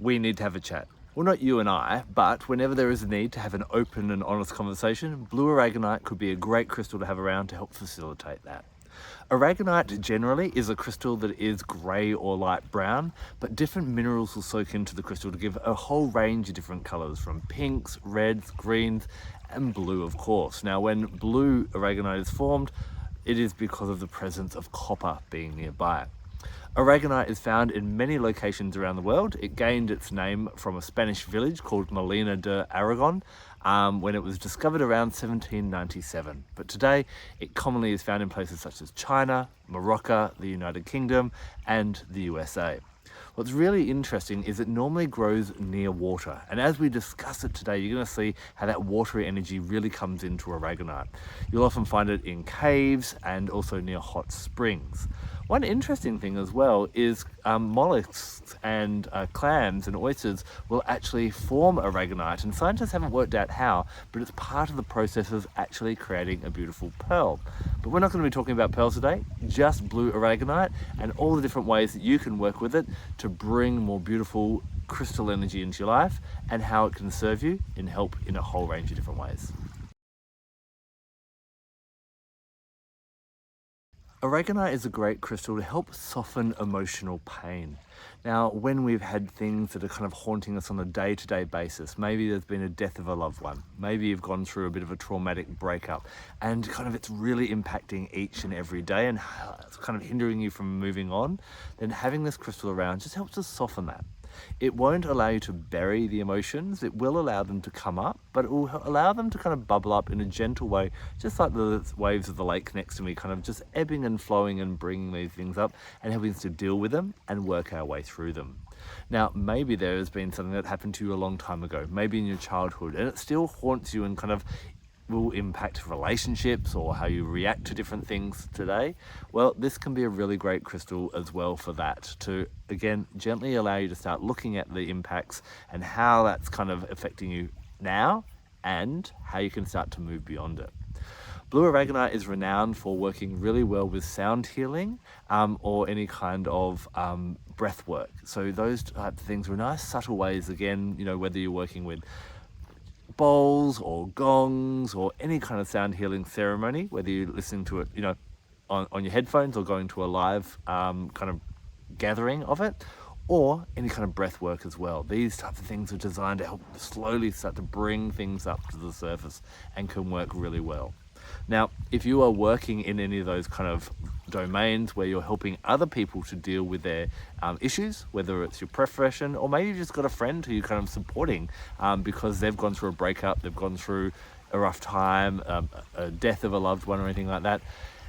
we need to have a chat. Well, not you and I, but whenever there is a need to have an open and honest conversation, Blue Aragonite could be a great crystal to have around to help facilitate that. Aragonite generally is a crystal that is grey or light brown, but different minerals will soak into the crystal to give a whole range of different colours, from pinks, reds, greens, and blue, of course. Now, when blue aragonite is formed, it is because of the presence of copper being nearby. Aragonite is found in many locations around the world. It gained its name from a Spanish village called Molina de Aragon when it was discovered around 1797. But today, it commonly is found in places such as China, Morocco, the United Kingdom, and the USA. What's really interesting is it normally grows near water. And as we discuss it today, you're going to see how that watery energy really comes into aragonite. You'll often find it in caves and also near hot springs. One interesting thing as well is mollusks and clams and oysters will actually form aragonite, and scientists haven't worked out how, but it's part of the process of actually creating a beautiful pearl. But we're not going to be talking about pearls today, just blue aragonite and all the different ways that you can work with it to bring more beautiful crystal energy into your life, and how it can serve you and help in a whole range of different ways. Aragonite is a great crystal to help soften emotional pain. Now, when we've had things that are kind of haunting us on a day-to-day basis, maybe there's been a death of a loved one, maybe you've gone through a bit of a traumatic breakup, and kind of it's really impacting each and every day and it's kind of hindering you from moving on, then having this crystal around just helps to soften that. It won't allow you to bury the emotions, it will allow them to come up, but it will allow them to kind of bubble up in a gentle way, just like the waves of the lake next to me, kind of just ebbing and flowing and bringing these things up and helping us to deal with them and work our way through them. Now, maybe there has been something that happened to you a long time ago, maybe in your childhood, and it still haunts you and kind of will impact relationships or how you react to different things today. Well, this can be a really great crystal as well for that, to again gently allow you to start looking at the impacts and how that's kind of affecting you now and how you can start to move beyond it. Blue Aragonite is renowned for working really well with sound healing or any kind of breath work. So those types of things are nice subtle ways, again, you know, whether you're working with bowls or gongs or any kind of sound healing ceremony, whether you're listening to it, you know, on your headphones or going to a live kind of gathering of it, or any kind of breath work as well. These types of things are designed to help slowly start to bring things up to the surface and can work really well. Now, if you are working in any of those kind of domains where you're helping other people to deal with their issues, whether it's your profession or maybe you've just got a friend who you're kind of supporting because they've gone through a breakup, they've gone through a rough time, a death of a loved one or anything like that,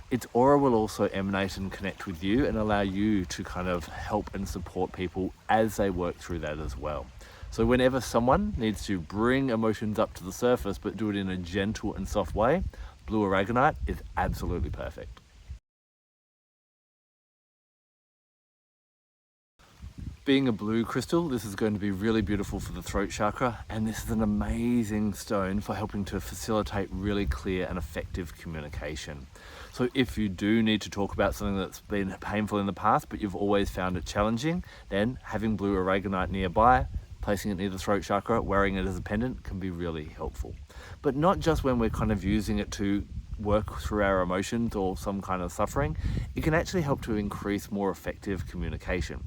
its aura will also emanate and connect with you and allow you to kind of help and support people as they work through that as well. So whenever someone needs to bring emotions up to the surface but do it in a gentle and soft way, Blue Aragonite is absolutely perfect. Being a blue crystal, this is going to be really beautiful for the throat chakra, and this is an amazing stone for helping to facilitate really clear and effective communication. So if you do need to talk about something that's been painful in the past but you've always found it challenging, then having blue aragonite nearby, placing it near the throat chakra, wearing it as a pendant can be really helpful. But not just when we're kind of using it to work through our emotions or some kind of suffering, it can actually help to increase more effective communication.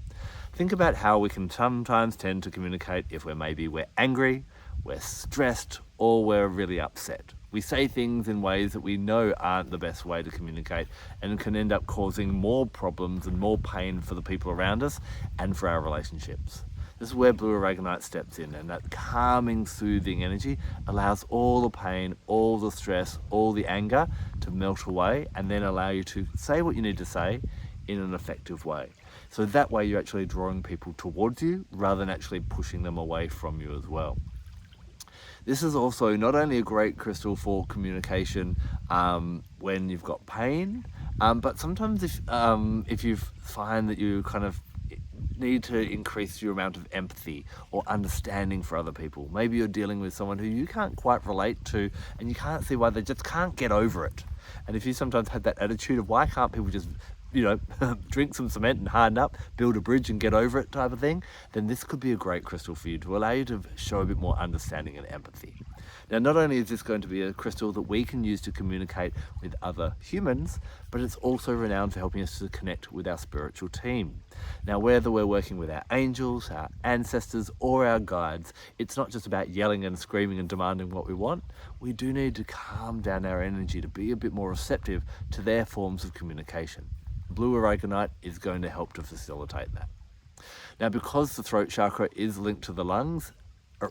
Think about how we can sometimes tend to communicate if we're angry, we're stressed, or we're really upset. We say things in ways that we know aren't the best way to communicate and can end up causing more problems and more pain for the people around us and for our relationships. This is where Blue Aragonite steps in, and that calming, soothing energy allows all the pain, all the stress, all the anger to melt away and then allow you to say what you need to say in an effective way. So that way you're actually drawing people towards you rather than actually pushing them away from you as well. This is also not only a great crystal for communication when you've got pain, but sometimes if you find that you kind of need to increase your amount of empathy or understanding for other people. Maybe you're dealing with someone who you can't quite relate to and you can't see why they just can't get over it. And if you sometimes have that attitude of why can't people just drink some cement and harden up, build a bridge and get over it type of thing, then this could be a great crystal for you to allow you to show a bit more understanding and empathy. Now, not only is this going to be a crystal that we can use to communicate with other humans, but it's also renowned for helping us to connect with our spiritual team. Now, whether we're working with our angels, our ancestors, or our guides, it's not just about yelling and screaming and demanding what we want. We do need to calm down our energy to be a bit more receptive to their forms of communication. Blue Aragonite is going to help to facilitate that. Now, because the throat chakra is linked to the lungs,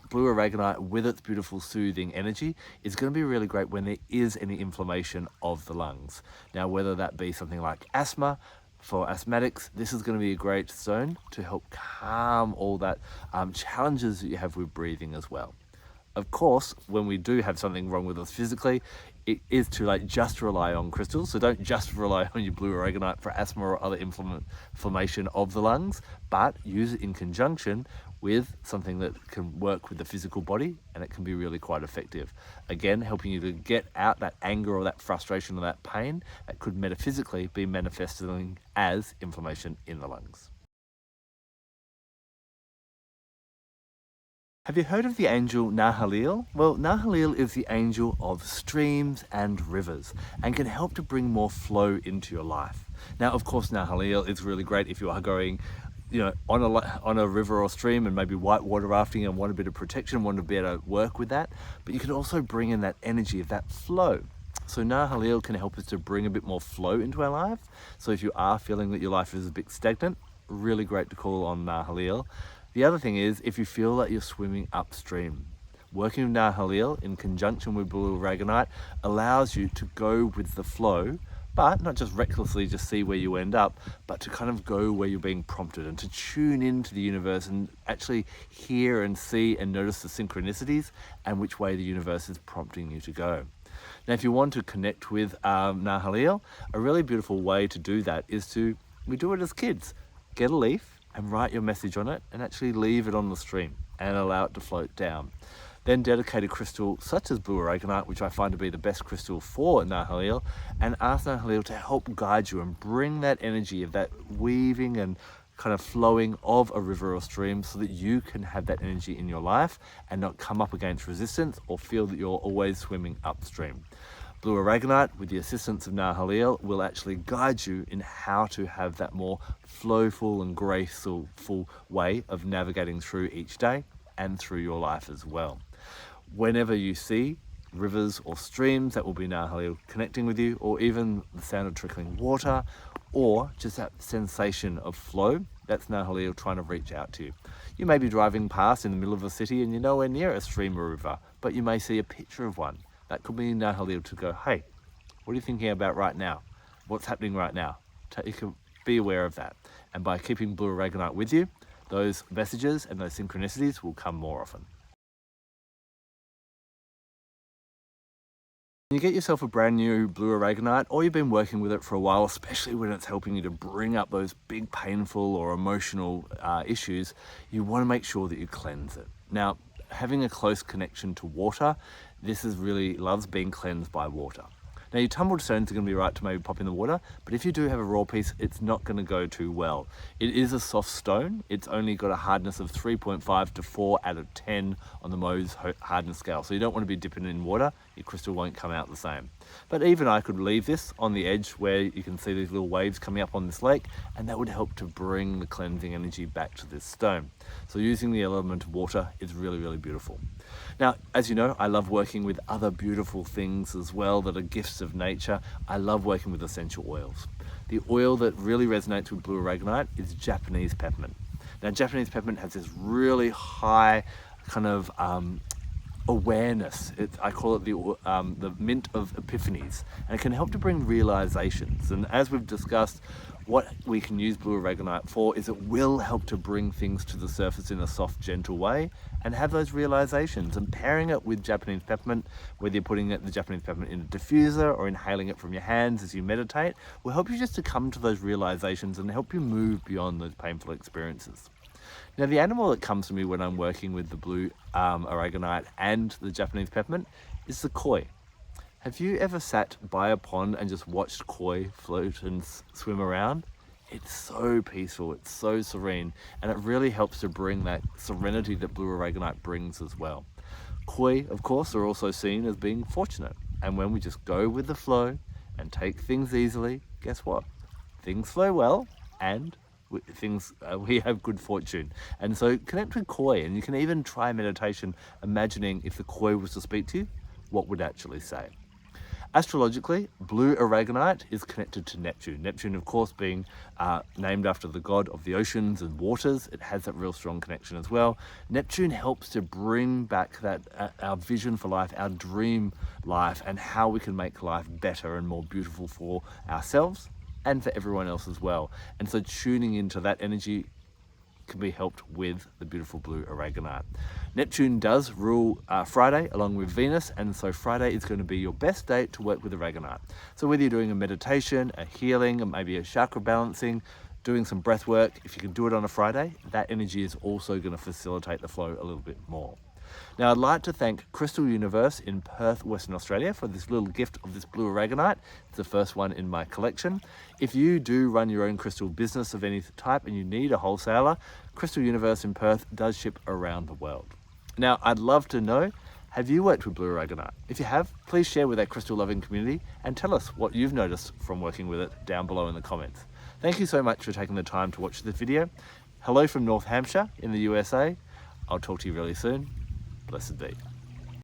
Blue Aragonite, with its beautiful soothing energy, is going to be really great when there is any inflammation of the lungs. Now, whether that be something like asthma, for asthmatics, this is going to be a great zone to help calm all that challenges that you have with breathing as well. Of course, when we do have something wrong with us physically, it is too late just to rely on crystals. So don't just rely on your Blue Aragonite for asthma or other inflammation of the lungs, but use it in conjunction with something that can work with the physical body, and it can be really quite effective. Again, helping you to get out that anger or that frustration or that pain that could metaphysically be manifesting as inflammation in the lungs. Have you heard of the angel Nahaliel? Well, Nahaliel is the angel of streams and rivers and can help to bring more flow into your life. Now, of course, Nahaliel is really great if you are going on a river or stream and maybe whitewater rafting and want a bit of protection, want to be able to work with that. But you can also bring in that energy of that flow. So Nahaliel can help us to bring a bit more flow into our life. So if you are feeling that your life is a bit stagnant, really great to call on Nahaliel. The other thing is, if you feel that you're swimming upstream, working with Nahaliel in conjunction with Blue Aragonite allows you to go with the flow, but not just recklessly just see where you end up, but to kind of go where you're being prompted and to tune into the universe and actually hear and see and notice the synchronicities and which way the universe is prompting you to go. Now, if you want to connect with Nahaliel, a really beautiful way to do that is we do it as kids. Get a leaf and write your message on it and actually leave it on the stream and allow it to float down. Then dedicate a crystal such as Blue Aragonite, which I find to be the best crystal for Nahaliel, and ask Nahaliel to help guide you and bring that energy of that weaving and kind of flowing of a river or stream so that you can have that energy in your life and not come up against resistance or feel that you're always swimming upstream. Blue Aragonite, with the assistance of Nahaliel, will actually guide you in how to have that more flowful and graceful way of navigating through each day and through your life as well. Whenever you see rivers or streams, that will be Nahaliel connecting with you, or even the sound of trickling water, or just that sensation of flow, that's Nahaliel trying to reach out to you. You may be driving past in the middle of a city and you're nowhere near a stream or river, but you may see a picture of one. That could be Nahaliel to go, hey, what are you thinking about right now? What's happening right now? You can be aware of that. And by keeping Blue Aragonite with you, those messages and those synchronicities will come more often. When you get yourself a brand new Blue Aragonite, or you've been working with it for a while, especially when it's helping you to bring up those big painful or emotional issues, you want to make sure that you cleanse it. Now, having a close connection to water, this really loves being cleansed by water. Now, your tumbled stones are going to be right to maybe pop in the water, but if you do have a raw piece, it's not going to go too well. It is a soft stone. It's only got a hardness of 3.5 to 4 out of 10 on the Mohs hardness scale. So you don't want to be dipping it in water. Your crystal won't come out the same. But even I could leave this on the edge where you can see these little waves coming up on this lake, and that would help to bring the cleansing energy back to this stone. So using the element of water is really, really beautiful. Now, as you know, I love working with other beautiful things as well that are gifts of nature. I love working with essential oils. The oil that really resonates with Blue Aragonite is Japanese peppermint. Now, Japanese peppermint has this really high kind of awareness. I call it the mint of epiphanies, and it can help to bring realizations. And as we've discussed, what we can use Blue Aragonite for is it will help to bring things to the surface in a soft, gentle way and have those realizations. And pairing it with Japanese peppermint, whether you're putting the Japanese peppermint in a diffuser or inhaling it from your hands as you meditate, will help you just to come to those realizations and help you move beyond those painful experiences. Now, the animal that comes to me when I'm working with the Blue Aragonite and the Japanese peppermint is the koi. Have you ever sat by a pond and just watched koi float and swim around? It's so peaceful, it's so serene, and it really helps to bring that serenity that Blue Aragonite brings as well. Koi, of course, are also seen as being fortunate, and when we just go with the flow and take things easily, guess what? Things flow well, and we have good fortune. And so connect with koi, and you can even try meditation imagining if the koi was to speak to you, what would it actually say? Astrologically, Blue Aragonite is connected to Neptune. Neptune, of course, being named after the god of the oceans and waters. It has that real strong connection as well. Neptune helps to bring back that our vision for life, our dream life, and how we can make life better and more beautiful for ourselves and for everyone else as well. And so tuning into that energy can be helped with the beautiful Blue Aragonite. Neptune does rule Friday along with Venus, and so Friday is going to be your best day to work with Aragonite. So whether you're doing a meditation, a healing, or maybe a chakra balancing, doing some breath work, if you can do it on a Friday, that energy is also going to facilitate the flow a little bit more. Now, I'd like to thank Crystal Universe in Perth, Western Australia for this little gift of this Blue Aragonite. It's the first one in my collection. If you do run your own crystal business of any type and you need a wholesaler, Crystal Universe in Perth does ship around the world. Now, I'd love to know, have you worked with Blue Aragonite? If you have, please share with our crystal loving community and tell us what you've noticed from working with it down below in the comments. Thank you so much for taking the time to watch this video. Hello from North Hampshire in the USA. I'll talk to you really soon. Blessed be.